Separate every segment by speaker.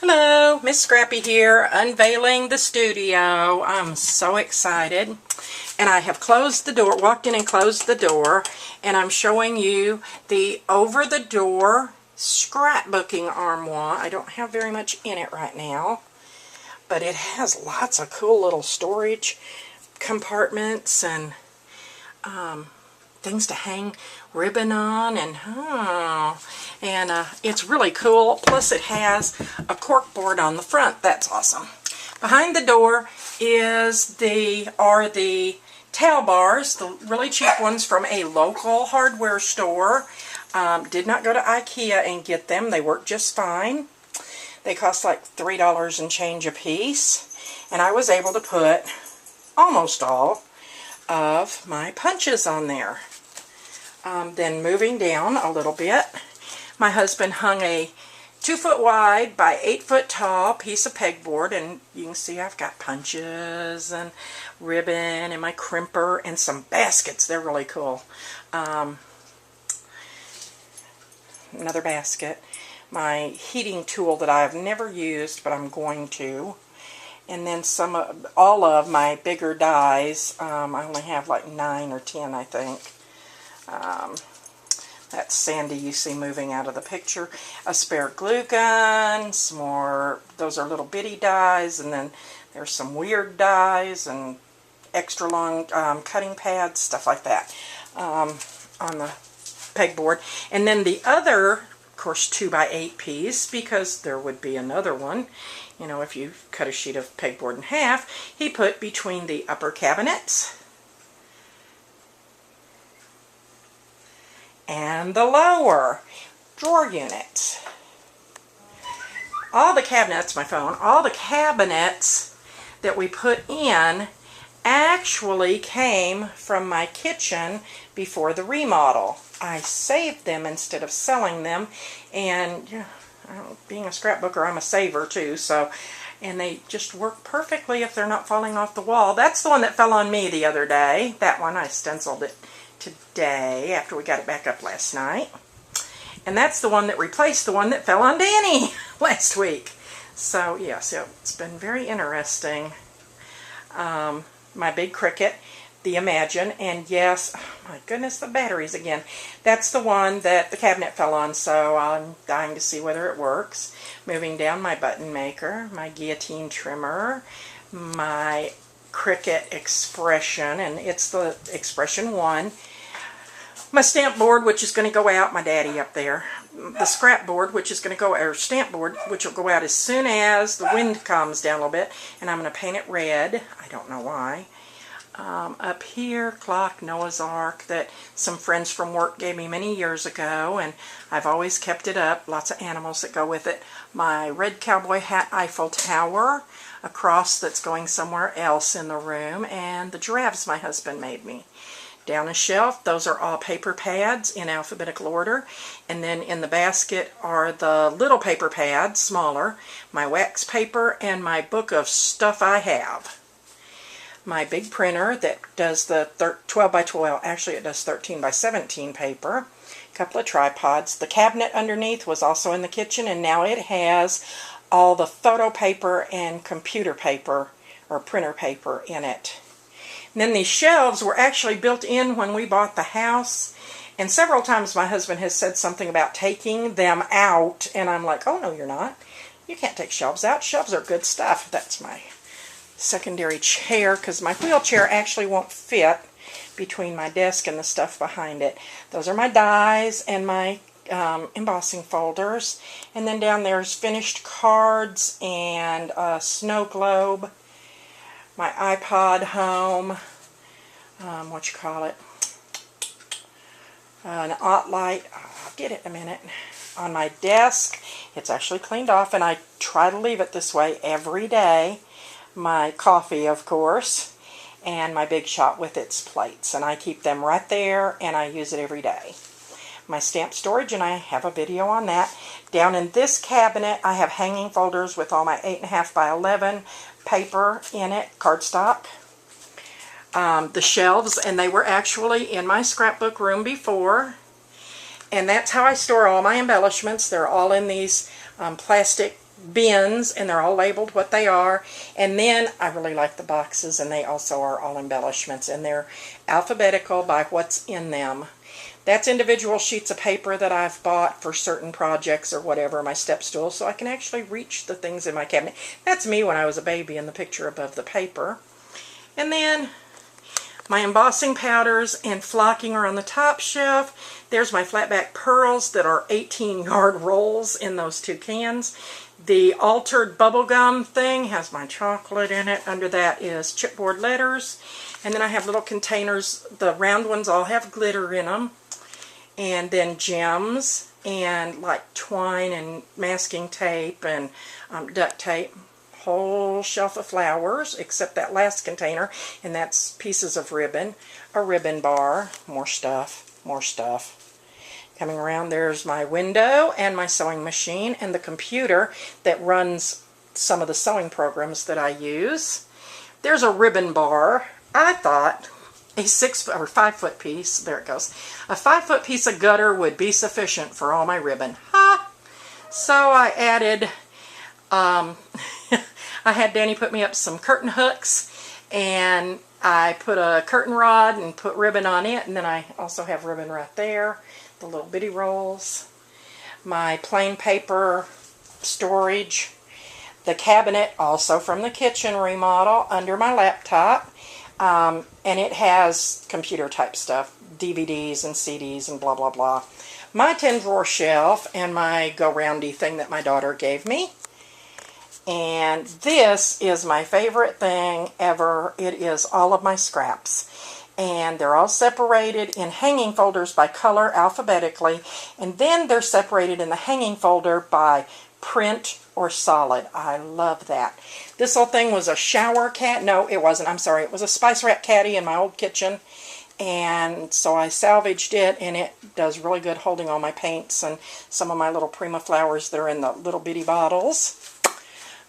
Speaker 1: Hello, Miss Scrappy here, unveiling the studio. I'm so excited. And I have closed the door, walked in and closed the door, and I'm showing you the over-the-door scrapbooking armoire. I don't have very much in it right now, but it has lots of cool little storage compartments and things to hang ribbon on, and it's really cool. Plus it has a cork board on the front. That's awesome. Behind the door are the towel bars, the really cheap ones from a local hardware store. Did not go to IKEA and get them. They work just fine. They cost like $3 and change a piece, and I was able to put almost all of my punches on there. Then moving down a little bit, my husband hung a 2-foot wide by 8-foot tall piece of pegboard, and you can see I've got punches and ribbon and my crimper and some baskets. They're really cool. Another basket. My heating tool that I've never used, but I'm going to. And then all of my bigger dies. I only have like 9 or 10, I think. That's Sandy you see moving out of the picture. A spare glue gun, some more, those are little bitty dies, and then there's some weird dies and extra long cutting pads, stuff like that on the pegboard. And then the other, of course, 2x8 piece, because there would be another one. You know, if you cut a sheet of pegboard in half, he put between the upper cabinets and the lower drawer units. All the cabinets, my phone, all the cabinets that we put in actually came from my kitchen before the remodel. I saved them instead of selling them, and being a scrapbooker, I'm a saver too, and they just work perfectly if they're not falling off the wall. That's the one that fell on me the other day. That one, I stenciled it today after we got it back up last night. And that's the one that replaced the one that fell on Danny last week. So, yeah, so it's been very interesting. My big Cricut, the Imagine, and yes, oh my goodness, the batteries again. That's the one that the cabinet fell on, so I'm dying to see whether it works. Moving down, my button maker, my guillotine trimmer, my Cricut Expression, and it's the Expression 1. My stamp board, which is going to go out, my daddy up there. The scrap board, which is going to go, or stamp board, which will go out as soon as the wind calms down a little bit, and I'm going to paint it red. I don't know why. Up here, clock, Noah's Ark, that some friends from work gave me many years ago, and I've always kept it up. Lots of animals that go with it. My red cowboy hat Eiffel Tower, a cross that's going somewhere else in the room, and the giraffes my husband made me. Down a shelf, those are all paper pads in alphabetical order, and then in the basket are the little paper pads, smaller, my wax paper, and my book of stuff I have. My big printer that does the 12 by 12, actually it does 13 by 17 paper, a couple of tripods. The cabinet underneath was also in the kitchen, and now it has all the photo paper and computer paper or printer paper in it. And then these shelves were actually built in when we bought the house, and several times my husband has said something about taking them out, and I'm like, oh no, you're not. You can't take shelves out. Shelves are good stuff. That's my secondary chair, because my wheelchair actually won't fit between my desk and the stuff behind it. Those are my dies and my embossing folders, and then down there's finished cards and a snow globe, my iPod home, an light, I'll get it in a minute. On my desk, it's actually cleaned off, and I try to leave it this way every day. My coffee, of course, and my Big Shot with its plates, and I keep them right there, and I use it every day. My stamp storage, and I have a video on that. Down in this cabinet, I have hanging folders with all my 8.5 by 11 paper in it, cardstock. The shelves, and they were actually in my scrapbook room before, and that's how I store all my embellishments. They're all in these plastic bins, and they're all labeled what they are. And then I really like the boxes, and they also are all embellishments, and they're alphabetical by what's in them. That's individual sheets of paper that I've bought for certain projects or whatever, my step stool, so I can actually reach the things in my cabinet. That's me when I was a baby in the picture above the paper. And then my embossing powders and flocking are on the top shelf. There's my flatback pearls that are 18-yard rolls in those 2 cans. The altered bubblegum thing has my chocolate in it. Under that is chipboard letters. And then I have little containers. The round ones all have glitter in them. And then gems and like twine and masking tape and duct tape. Whole shelf of flowers except that last container, and that's pieces of ribbon. A ribbon bar. More stuff. More stuff. Coming around, there's my window and my sewing machine and the computer that runs some of the sewing programs that I use. There's a ribbon bar. I thought a 6 or 5 foot piece, there it goes, a 5 foot piece of gutter would be sufficient for all my ribbon. Ha! So I added, I had Danny put me up some curtain hooks, and I put a curtain rod and put ribbon on it, and then I also have ribbon right there. The little bitty rolls, my plain paper storage, the cabinet also from the kitchen remodel under my laptop, and it has computer type stuff, DVDs and CDs and blah blah blah. My 10-drawer shelf and my go-roundy thing that my daughter gave me. And this is my favorite thing ever. It is all of my scraps. And they're all separated in hanging folders by color alphabetically, and then they're separated in the hanging folder by print or solid. I love that. This whole thing was a shower cat. No, it wasn't. I'm sorry. It was a spice rack caddy in my old kitchen, and so I salvaged it, and it does really good holding all my paints and some of my little Prima flowers that are in the little bitty bottles.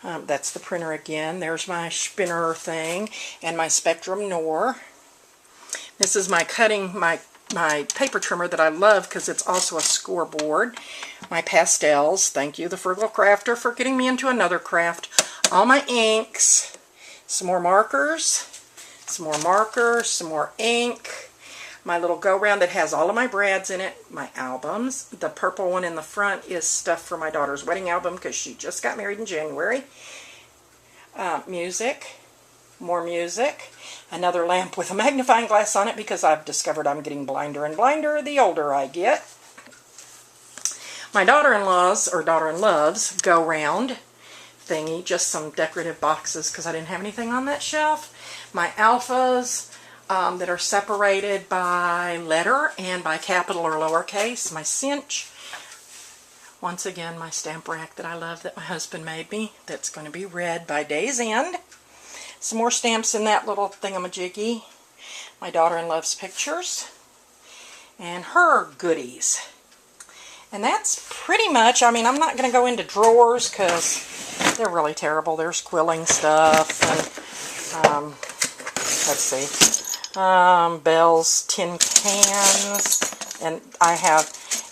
Speaker 1: That's the printer again. There's my spinner thing and my Spectrum Noir. This is my my paper trimmer that I love because it's also a scoreboard. My pastels. Thank you, the Frugal Crafter, for getting me into another craft. All my inks. Some more markers. Some more ink. My little go-round that has all of my brads in it. My albums. The purple one in the front is stuff for my daughter's wedding album because she just got married in January. Music. More music. Another lamp with a magnifying glass on it because I've discovered I'm getting blinder and blinder the older I get. My daughter-in-law's, or daughter-in-law's, go-round thingy. Just some decorative boxes because I didn't have anything on that shelf. My alphas that are separated by letter and by capital or lowercase. My cinch. Once again, my stamp rack that I love that my husband made me. That's going to be read by day's end. Some more stamps in that little thingamajiggy. My daughter-in-law's pictures. And her goodies. And that's pretty much, I mean, I'm not going to go into drawers because they're really terrible. There's quilling stuff and, let's see, Bell's tin cans. And I have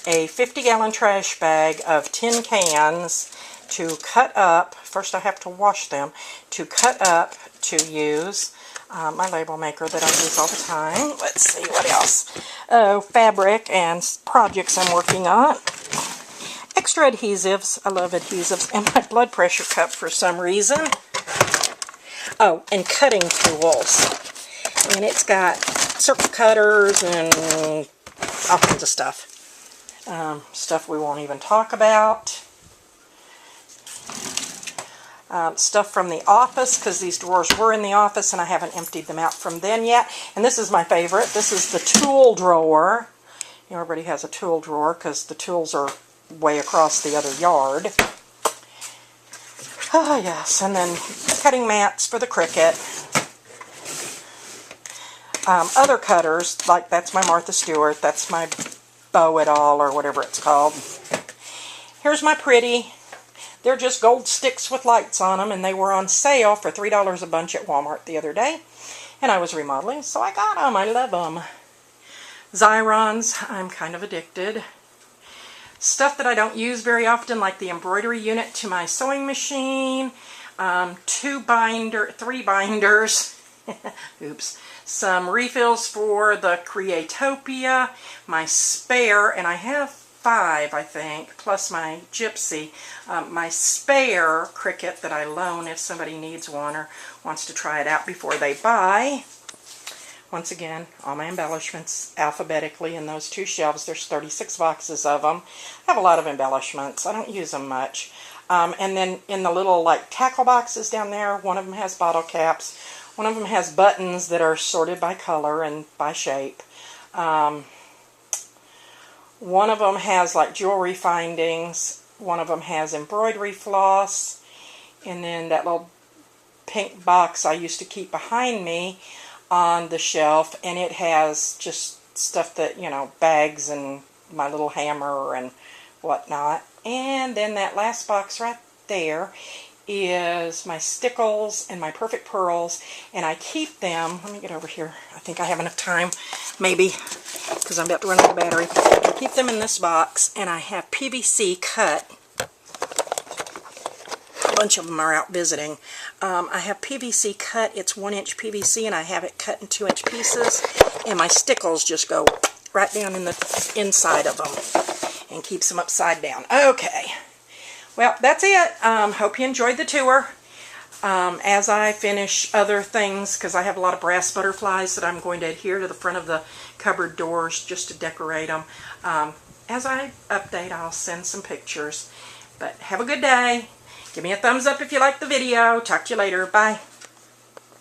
Speaker 1: a 50-gallon trash bag of tin cans to cut up. First I have to wash them. To cut up to use. My label maker that I use all the time. Let's see, what else? Oh, fabric and projects I'm working on. Extra adhesives. I love adhesives. And my blood pressure cup for some reason. Oh, and cutting tools. And it's got circle cutters and all kinds of stuff. Stuff we won't even talk about. Stuff from the office, because these drawers were in the office and I haven't emptied them out from then yet. And this is my favorite. This is the tool drawer. You know, everybody has a tool drawer because the tools are way across the other yard. Oh, yes. And then cutting mats for the Cricut. Other cutters, like that's my Martha Stewart. That's my Bow It All, or whatever it's called. Here's my pretty. They're just gold sticks with lights on them, and they were on sale for $3 a bunch at Walmart the other day. And I was remodeling, so I got them. I love them. Xyrons, I'm kind of addicted. stuff that I don't use very often, like the embroidery unit to my sewing machine, 3 binders, oops, some refills for the Creatopia, my spare, and I have 5, I think, plus my Gypsy, my spare Cricut that I loan if somebody needs one or wants to try it out before they buy. Once again, all my embellishments alphabetically in those 2 shelves. There's 36 boxes of them. I have a lot of embellishments. I don't use them much. And then in the little like tackle boxes down there, one of them has bottle caps. One of them has buttons that are sorted by color and by shape. One of them has like jewelry findings. One of them has embroidery floss. And then that little pink box I used to keep behind me on the shelf, and it has just stuff that, you know, bags and my little hammer and whatnot. And then that last box right there is my stickles and my perfect pearls, and I keep them, let me get over here, I think I have enough time, maybe, because I'm about to run out of battery. I keep them in this box, and I have PVC cut. A bunch of them are out visiting. I have PVC cut. It's 1-inch PVC, and I have it cut in 2-inch pieces, and my stickles just go right down in the inside of them and keeps them upside down. Okay, well, that's it. Hope you enjoyed the tour. As I finish other things, because I have a lot of brass butterflies that I'm going to adhere to the front of the cupboard doors just to decorate them. As I update, I'll send some pictures. But have a good day. Give me a thumbs up if you like the video. Talk to you later. Bye.